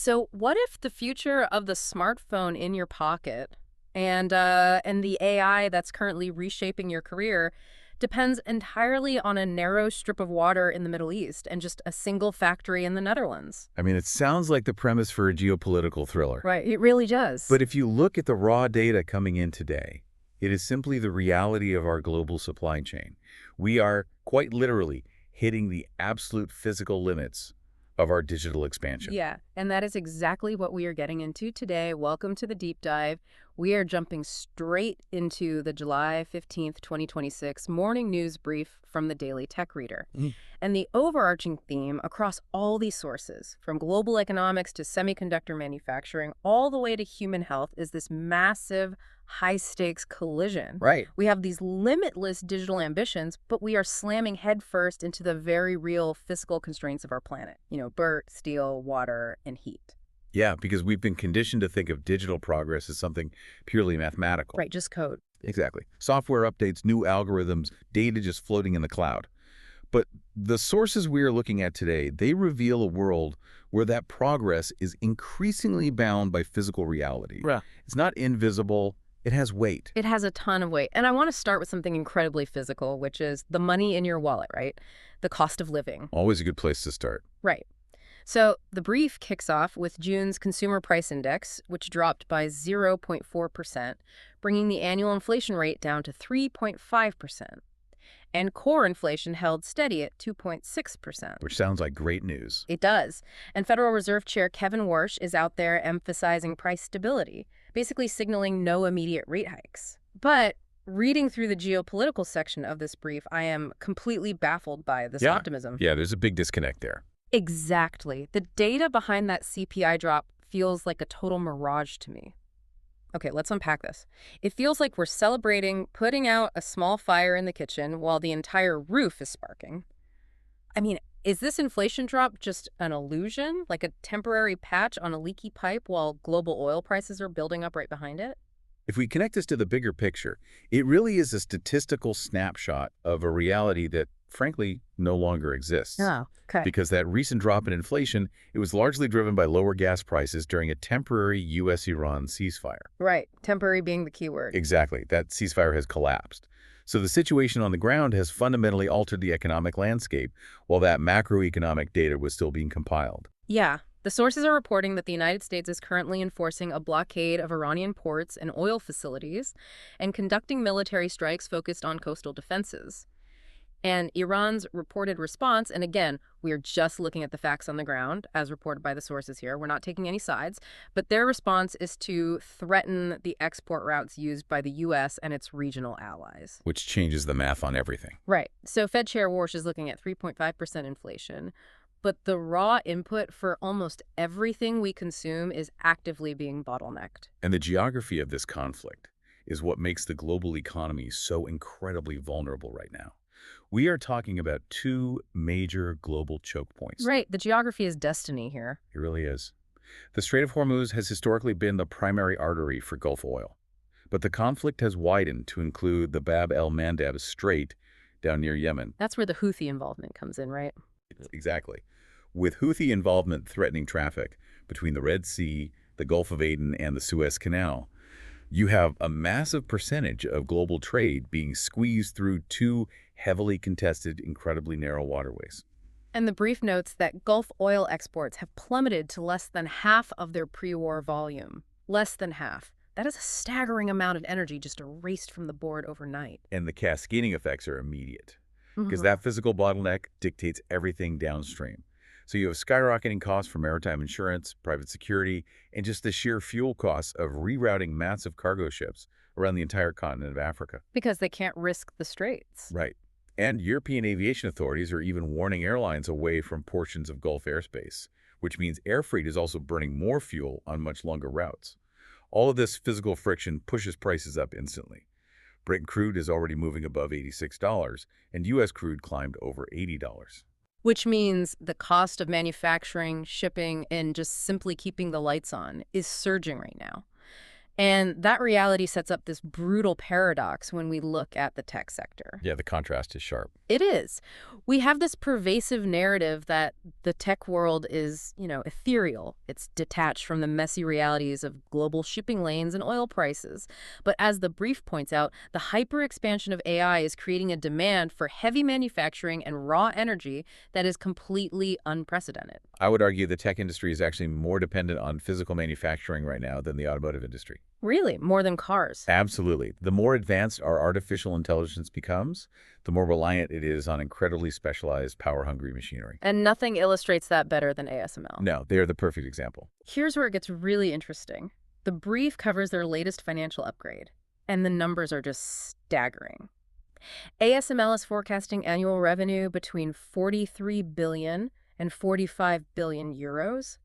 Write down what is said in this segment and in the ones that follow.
So what if the future of the smartphone in your pocket and the AI that's currently reshaping your career depends entirely on a narrow strip of water in the Middle East and just a single factory in the Netherlands? I mean, it sounds like the premise for a geopolitical thriller. Right, it really does. But if you look at the raw data coming in today, it is simply the reality of our global supply chain. We are, quite literally, hitting the absolute physical limits of our digital expansion. Yeah, and that is exactly what we are getting into today. Welcome to the deep dive. We are jumping straight into the July 15th, 2026 morning news brief from the Daily Tech Reader. And the overarching theme across all these sources, from global economics to semiconductor manufacturing, all the way to human health, is this massive high-stakes collision. Right. We have these limitless digital ambitions, but we are slamming headfirst into the very real physical constraints of our planet. Dirt, steel, water, and heat. Yeah, because we've been conditioned to think of digital progress as something purely mathematical. Right, just code. Exactly. Software updates, new algorithms, data just floating in the cloud. But the sources we are looking at today, they reveal a world where that progress is increasingly bound by physical reality. Yeah. It's not invisible. It has weight. It has a ton of weight. And I want to start with something incredibly physical, which is the money in your wallet, right? The cost of living. Always a good place to start. Right. So the brief kicks off with June's Consumer Price Index, which dropped by 0.4%, bringing the annual inflation rate down to 3.5%. And core inflation held steady at 2.6%. Which sounds like great news. It does. And Federal Reserve Chair Kevin Warsh is out there emphasizing price stability, basically signaling no immediate rate hikes. But reading through the geopolitical section of this brief, I am completely baffled by this optimism. Yeah, there's a big disconnect there. Exactly. The data behind that CPI drop feels like a total mirage to me. Okay, let's unpack this. It feels like we're celebrating putting out a small fire in the kitchen while the entire roof is sparking. I mean, is this inflation drop just an illusion, like a temporary patch on a leaky pipe while global oil prices are building up right behind it? If we connect this to the bigger picture, it really is a statistical snapshot of a reality that, frankly, no longer exists. Oh, okay. Because that recent drop in inflation, it was largely driven by lower gas prices during a temporary U.S.-Iran ceasefire. Right. Temporary being the key word. Exactly. That ceasefire has collapsed. So the situation on the ground has fundamentally altered the economic landscape, while that macroeconomic data was still being compiled. Yeah. The sources are reporting that the United States is currently enforcing a blockade of Iranian ports and oil facilities and conducting military strikes focused on coastal defenses. And Iran's reported response, and again, we are just looking at the facts on the ground, as reported by the sources here. We're not taking any sides, but their response is to threaten the export routes used by the U.S. and its regional allies. Which changes the math on everything. Right. So Fed Chair Warsh is looking at 3.5% inflation, but the raw input for almost everything we consume is actively being bottlenecked. And the geography of this conflict is what makes the global economy so incredibly vulnerable right now. We are talking about two major global choke points. Right. The geography is destiny here. It really is. The Strait of Hormuz has historically been the primary artery for Gulf oil. But the conflict has widened to include the Bab el-Mandeb Strait down near Yemen. That's where the Houthi involvement comes in, right? Exactly. With Houthi involvement threatening traffic between the Red Sea, the Gulf of Aden, and the Suez Canal, you have a massive percentage of global trade being squeezed through two heavily contested, incredibly narrow waterways. And the brief notes that Gulf oil exports have plummeted to less than half of their pre-war volume. Less than half. That is a staggering amount of energy just erased from the board overnight. And the cascading effects are immediate, because that physical bottleneck dictates everything downstream. So you have skyrocketing costs for maritime insurance, private security, and just the sheer fuel costs of rerouting massive cargo ships around the entire continent of Africa. Because they can't risk the straits. Right. And European aviation authorities are even warning airlines away from portions of Gulf airspace, which means air freight is also burning more fuel on much longer routes. All of this physical friction pushes prices up instantly. Brent crude is already moving above $86, and U.S. crude climbed over $80. Which means the cost of manufacturing, shipping, and just simply keeping the lights on is surging right now. And that reality sets up this brutal paradox when we look at the tech sector. Yeah, the contrast is sharp. It is. We have this pervasive narrative that the tech world is, ethereal. It's detached from the messy realities of global shipping lanes and oil prices. But as the brief points out, the hyper-expansion of AI is creating a demand for heavy manufacturing and raw energy that is completely unprecedented. I would argue the tech industry is actually more dependent on physical manufacturing right now than the automotive industry. Really, more than cars. Absolutely. The more advanced our artificial intelligence becomes, the more reliant it is on incredibly specialized, power-hungry machinery. And nothing illustrates that better than ASML. No, they are the perfect example. Here's where it gets really interesting. The brief covers their latest financial upgrade, and the numbers are just staggering. ASML is forecasting annual revenue between 43 billion and 45 billion euros,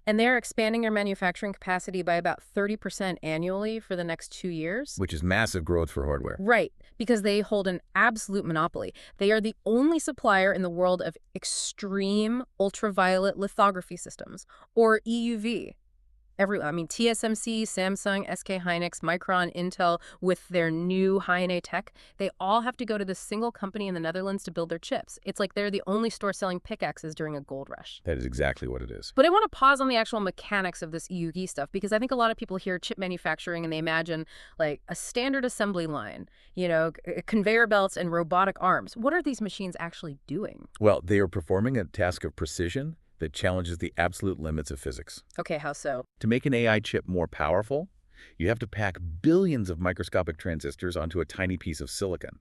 and they're expanding their manufacturing capacity by about 30% annually for the next 2 years. Which is massive growth for hardware. Right, because they hold an absolute monopoly. They are the only supplier in the world of extreme ultraviolet lithography systems, or EUV. TSMC, Samsung, SK Hynix, Micron, Intel, with their new high-NA tech, they all have to go to this single company in the Netherlands to build their chips. It's like they're the only store selling pickaxes during a gold rush. That is exactly what it is. But I want to pause on the actual mechanics of this EUV stuff, because I think a lot of people hear chip manufacturing and they imagine like a standard assembly line, conveyor belts and robotic arms. What are these machines actually doing? Well, they are performing a task of precision that challenges the absolute limits of physics. Okay, how so? To make an AI chip more powerful, you have to pack billions of microscopic transistors onto a tiny piece of silicon.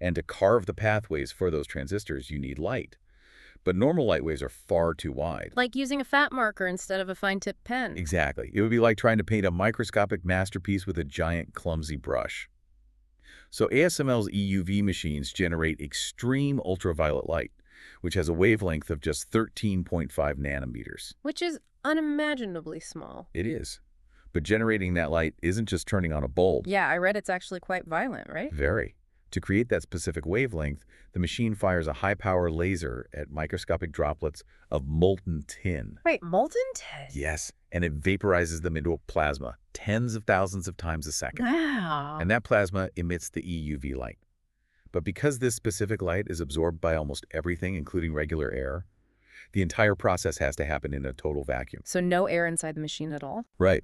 And to carve the pathways for those transistors, you need light. But normal light waves are far too wide. Like using a fat marker instead of a fine-tip pen. Exactly. It would be like trying to paint a microscopic masterpiece with a giant, clumsy brush. So ASML's EUV machines generate extreme ultraviolet light, which has a wavelength of just 13.5 nanometers. Which is unimaginably small. It is. But generating that light isn't just turning on a bulb. Yeah, I read it's actually quite violent, right? Very. To create that specific wavelength, the machine fires a high-power laser at microscopic droplets of molten tin. Wait, molten tin? Yes, and it vaporizes them into a plasma tens of thousands of times a second. Wow. And that plasma emits the EUV light. But because this specific light is absorbed by almost everything, including regular air, the entire process has to happen in a total vacuum. So no air inside the machine at all? Right.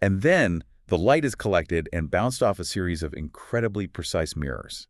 And then the light is collected and bounced off a series of incredibly precise mirrors.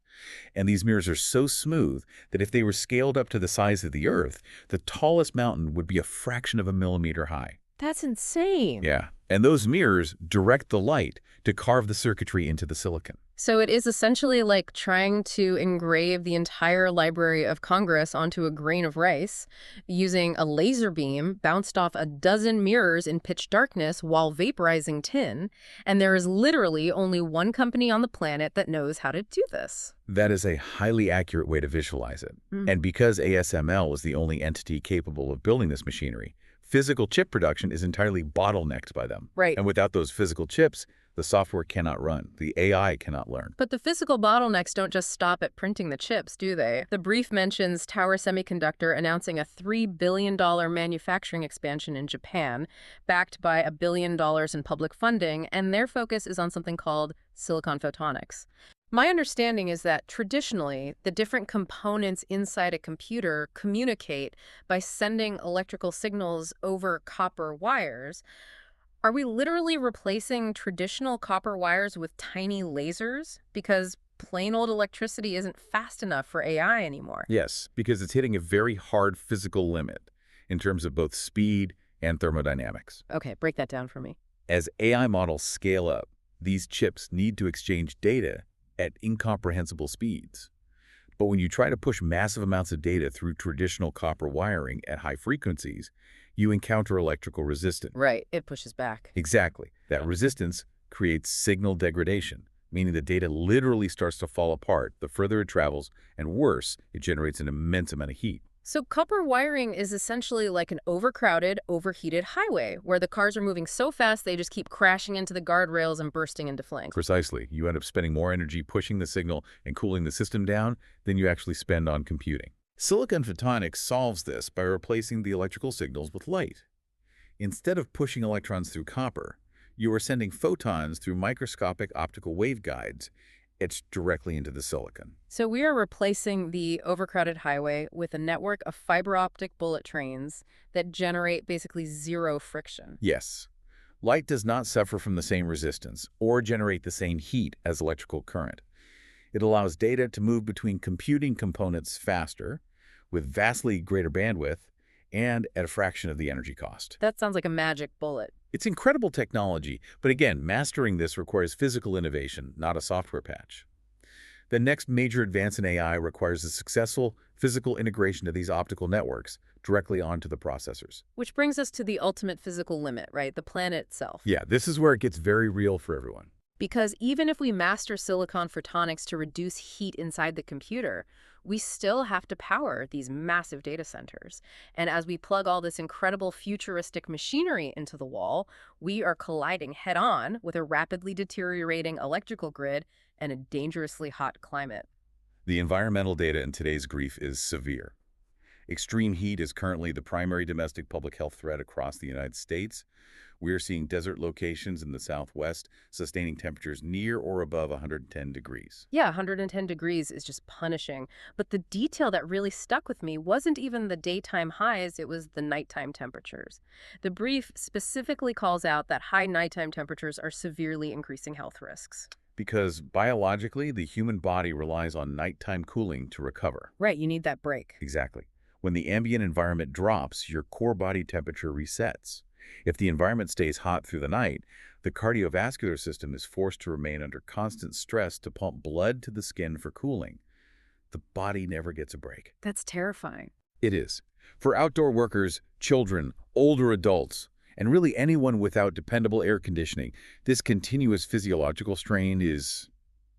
And these mirrors are so smooth that if they were scaled up to the size of the Earth, the tallest mountain would be a fraction of a millimeter high. That's insane. Yeah. And those mirrors direct the light to carve the circuitry into the silicon. So it is essentially like trying to engrave the entire Library of Congress onto a grain of rice using a laser beam bounced off a dozen mirrors in pitch darkness while vaporizing tin. And there is literally only one company on the planet that knows how to do this. That is a highly accurate way to visualize it. And because ASML was the only entity capable of building this machinery, physical chip production is entirely bottlenecked by them. Right. And without those physical chips, the software cannot run. The AI cannot learn. But the physical bottlenecks don't just stop at printing the chips, do they? The brief mentions Tower Semiconductor announcing a $3 billion manufacturing expansion in Japan, backed by $1 billion in public funding, and their focus is on something called silicon photonics. My understanding is that traditionally, the different components inside a computer communicate by sending electrical signals over copper wires. Are we literally replacing traditional copper wires with tiny lasers? Because plain old electricity isn't fast enough for AI anymore. Yes, because it's hitting a very hard physical limit in terms of both speed and thermodynamics. Okay, break that down for me. As AI models scale up, these chips need to exchange data at incomprehensible speeds. But when you try to push massive amounts of data through traditional copper wiring at high frequencies, you encounter electrical resistance. Right, it pushes back. Exactly. That resistance creates signal degradation, meaning the data literally starts to fall apart the further it travels, and worse, it generates an immense amount of heat. So copper wiring is essentially like an overcrowded, overheated highway where the cars are moving so fast they just keep crashing into the guardrails and bursting into flames. Precisely. You end up spending more energy pushing the signal and cooling the system down than you actually spend on computing. Silicon photonics solves this by replacing the electrical signals with light. Instead of pushing electrons through copper, You are sending photons through microscopic optical waveguides etched directly into the silicon. So we are replacing the overcrowded highway with a network of fiber optic bullet trains that generate basically zero friction. Yes, light does not suffer from the same resistance or generate the same heat as electrical current. It allows data to move between computing components faster, with vastly greater bandwidth, and at a fraction of the energy cost. That sounds like a magic bullet. It's incredible technology, but again, mastering this requires physical innovation, not a software patch. The next major advance in AI requires the successful physical integration of these optical networks directly onto the processors. Which brings us to the ultimate physical limit, right? The planet itself. Yeah, this is where it gets very real for everyone. Because even if we master silicon photonics to reduce heat inside the computer, we still have to power these massive data centers. And as we plug all this incredible futuristic machinery into the wall, we are colliding head-on with a rapidly deteriorating electrical grid and a dangerously hot climate. The environmental data in today's grief is severe. Extreme heat is currently the primary domestic public health threat across the United States. We are seeing desert locations in the Southwest sustaining temperatures near or above 110 degrees. Yeah, 110 degrees is just punishing. But the detail that really stuck with me wasn't even the daytime highs, it was the nighttime temperatures. The brief specifically calls out that high nighttime temperatures are severely increasing health risks. Because biologically, the human body relies on nighttime cooling to recover. Right, you need that break. Exactly. When the ambient environment drops, your core body temperature resets. If the environment stays hot through the night, the cardiovascular system is forced to remain under constant stress to pump blood to the skin for cooling. The body never gets a break. That's terrifying. It is. For outdoor workers, children, older adults, and really anyone without dependable air conditioning, this continuous physiological strain is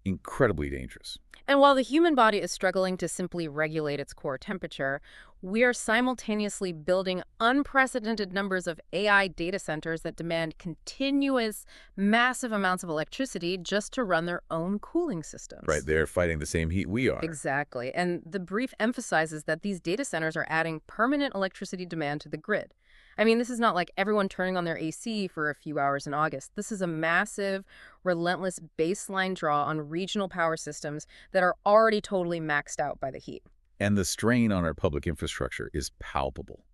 incredibly dangerous. And while the human body is struggling to simply regulate its core temperature, we are simultaneously building unprecedented numbers of AI data centers that demand continuous, massive amounts of electricity just to run their own cooling systems. Right, they're fighting the same heat we are. Exactly. And the brief emphasizes that these data centers are adding permanent electricity demand to the grid. I mean, this is not like everyone turning on their AC for a few hours in August. This is a massive, relentless baseline draw on regional power systems that are already totally maxed out by the heat. And the strain on our public infrastructure is palpable.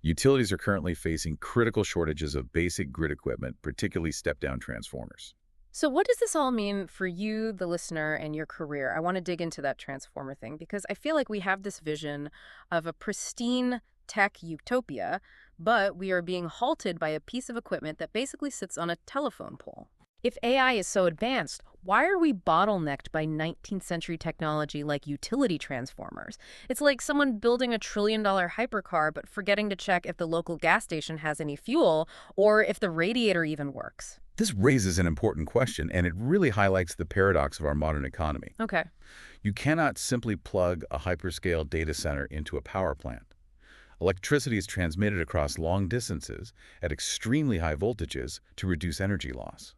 Utilities are currently facing critical shortages of basic grid equipment, particularly step-down transformers. So what does this all mean for you, the listener, and your career? I want to dig into that transformer thing because I feel like we have this vision of a pristine tech utopia, but we are being halted by a piece of equipment that basically sits on a telephone pole. If AI is so advanced, why are we bottlenecked by 19th century technology like utility transformers? It's like someone building a trillion-dollar hypercar but forgetting to check if the local gas station has any fuel or if the radiator even works. This raises an important question, and it really highlights the paradox of our modern economy. Okay. You cannot simply plug a hyperscale data center into a power plant. Electricity is transmitted across long distances at extremely high voltages to reduce energy loss.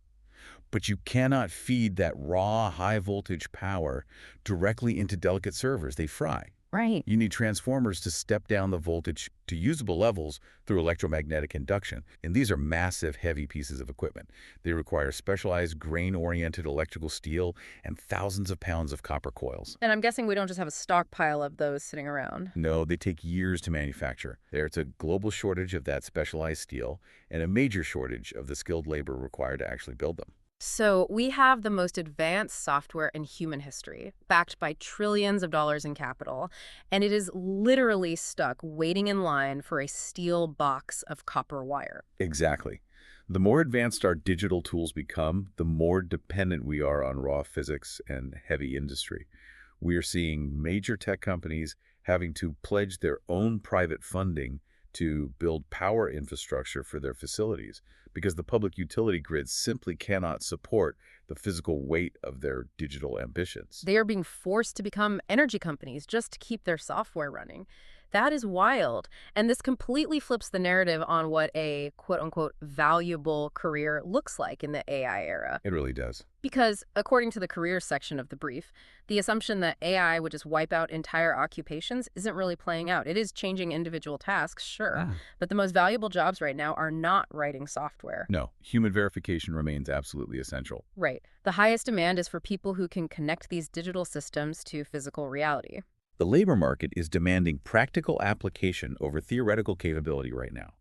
But you cannot feed that raw, high-voltage power directly into delicate servers. They fry. Right. You need transformers to step down the voltage to usable levels through electromagnetic induction. And these are massive, heavy pieces of equipment. They require specialized grain-oriented electrical steel and thousands of pounds of copper coils. And I'm guessing we don't just have a stockpile of those sitting around. No, they take years to manufacture. There's a global shortage of that specialized steel and a major shortage of the skilled labor required to actually build them. So we have the most advanced software in human history, backed by trillions of dollars in capital, and it is literally stuck waiting in line for a steel box of copper wire. Exactly. The more advanced our digital tools become, the more dependent we are on raw physics and heavy industry. We are seeing major tech companies having to pledge their own private funding to build power infrastructure for their facilities because the public utility grids simply cannot support the physical weight of their digital ambitions. They are being forced to become energy companies just to keep their software running. That is wild. And this completely flips the narrative on what a quote-unquote valuable career looks like in the AI era. It really does. Because, according to the careers section of the brief, the assumption that AI would just wipe out entire occupations isn't really playing out. It is changing individual tasks, sure, Ah. but the most valuable jobs right now are not writing software. No, human verification remains absolutely essential. Right. The highest demand is for people who can connect these digital systems to physical reality. The labor market is demanding practical application over theoretical capability right now.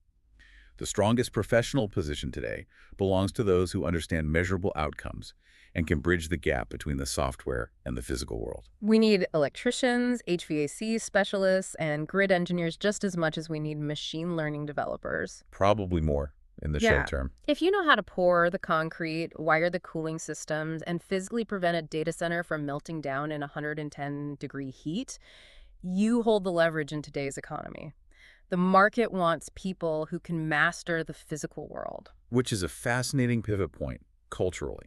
The strongest professional position today belongs to those who understand measurable outcomes and can bridge the gap between the software and the physical world. We need electricians, HVAC specialists, and grid engineers just as much as we need machine learning developers. Probably more in the short term. If you know how to pour the concrete, wire the cooling systems, and physically prevent a data center from melting down in 110-degree heat, you hold the leverage in today's economy. The market wants people who can master the physical world. Which is a fascinating pivot point culturally.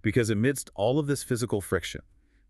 Because amidst all of this physical friction,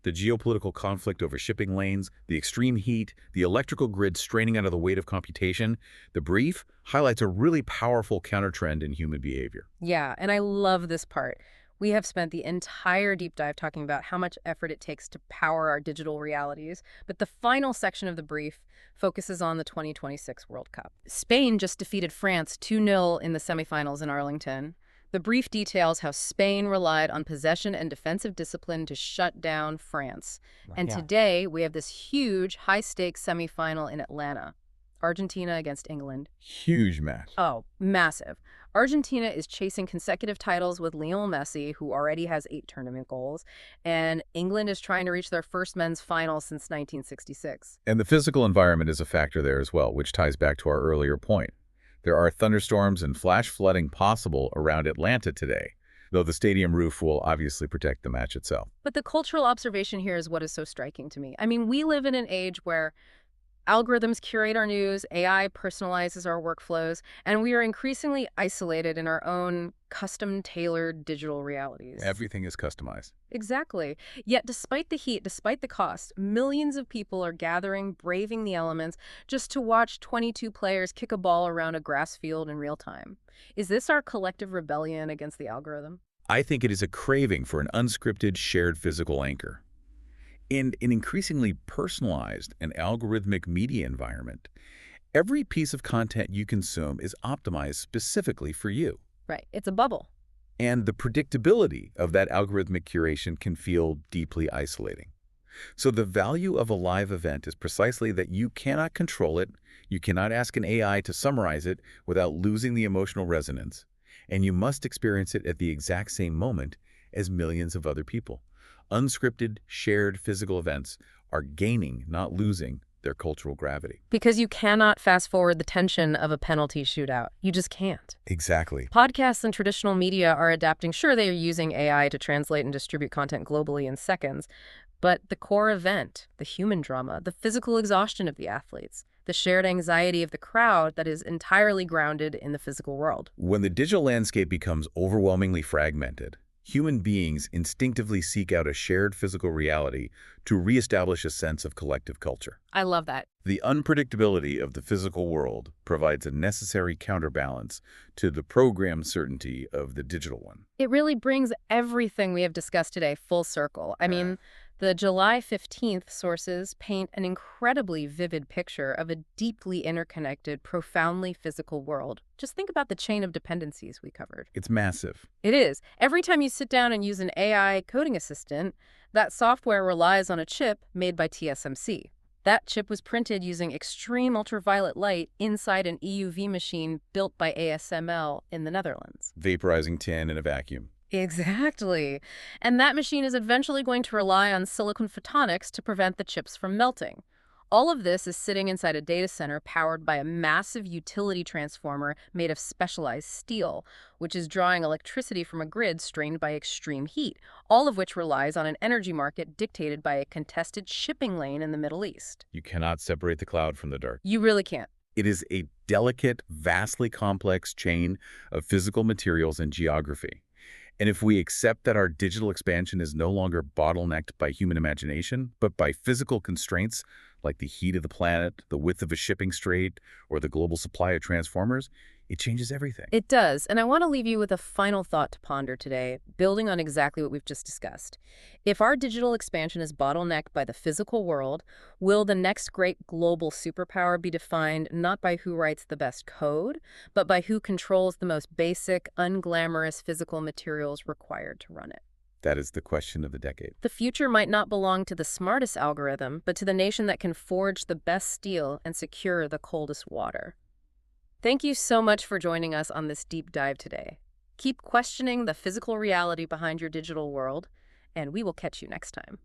the geopolitical conflict over shipping lanes, the extreme heat, the electrical grid straining under the weight of computation, the brief highlights a really powerful countertrend in human behavior. Yeah, and I love this part. We have spent the entire deep dive talking about how much effort it takes to power our digital realities, but the final section of the brief focuses on the 2026 World Cup. Spain just defeated France 2-0 in the semifinals in Arlington. The brief details how Spain relied on possession and defensive discipline to shut down France. And today, we have this huge, high-stakes semifinal in Atlanta. Argentina against England. Huge match. Oh, massive. Argentina is chasing consecutive titles with Lionel Messi, who already has 8 tournament goals, and England is trying to reach their first men's final since 1966. And the physical environment is a factor there as well, which ties back to our earlier point. There are thunderstorms and flash flooding possible around Atlanta today, though the stadium roof will obviously protect the match itself. But the cultural observation here is what is so striking to me. I mean, we live in an age where algorithms curate our news, AI personalizes our workflows, and we are increasingly isolated in our own custom-tailored digital realities. Everything is customized. Exactly. Yet despite the heat, despite the cost, millions of people are gathering, braving the elements, just to watch 22 players kick a ball around a grass field in real time. Is this our collective rebellion against the algorithm? I think it is a craving for an unscripted, shared physical anchor. In an increasingly personalized and algorithmic media environment, every piece of content you consume is optimized specifically for you. Right. It's a bubble. And the predictability of that algorithmic curation can feel deeply isolating. So the value of a live event is precisely that you cannot control it, you cannot ask an AI to summarize it without losing the emotional resonance, and you must experience it at the exact same moment as millions of other people. Unscripted, shared physical events are gaining, not losing, their cultural gravity. Because you cannot fast forward the tension of a penalty shootout. You just can't. Exactly. Podcasts and traditional media are adapting. Sure, they are using AI to translate and distribute content globally in seconds, but the core event, the human drama, the physical exhaustion of the athletes, the shared anxiety of the crowd that is entirely grounded in the physical world. When the digital landscape becomes overwhelmingly fragmented, human beings instinctively seek out a shared physical reality to reestablish a sense of collective culture. I love that. The unpredictability of the physical world provides a necessary counterbalance to the programmed certainty of the digital one. It really brings everything we have discussed today full circle. I mean, the July 15th sources paint an incredibly vivid picture of a deeply interconnected, profoundly physical world. Just think about the chain of dependencies we covered. It's massive. It is. Every time you sit down and use an AI coding assistant, that software relies on a chip made by TSMC. That chip was printed using extreme ultraviolet light inside an EUV machine built by ASML in the Netherlands. Vaporizing tin in a vacuum. Exactly. And that machine is eventually going to rely on silicon photonics to prevent the chips from melting. All of this is sitting inside a data center powered by a massive utility transformer made of specialized steel, which is drawing electricity from a grid strained by extreme heat, all of which relies on an energy market dictated by a contested shipping lane in the Middle East. You cannot separate the cloud from the dark. You really can't. It is a delicate, vastly complex chain of physical materials and geography. And if we accept that our digital expansion is no longer bottlenecked by human imagination, but by physical constraints like the heat of the planet, the width of a shipping strait, or the global supply of transformers, it changes everything. It does, and I want to leave you with a final thought to ponder today, building on exactly what we've just discussed. If our digital expansion is bottlenecked by the physical world, will the next great global superpower be defined not by who writes the best code, but by who controls the most basic, unglamorous physical materials required to run it? That is the question of the decade. The future might not belong to the smartest algorithm, but to the nation that can forge the best steel and secure the coldest water. Thank you so much for joining us on this deep dive today. Keep questioning the physical reality behind your digital world, and we will catch you next time.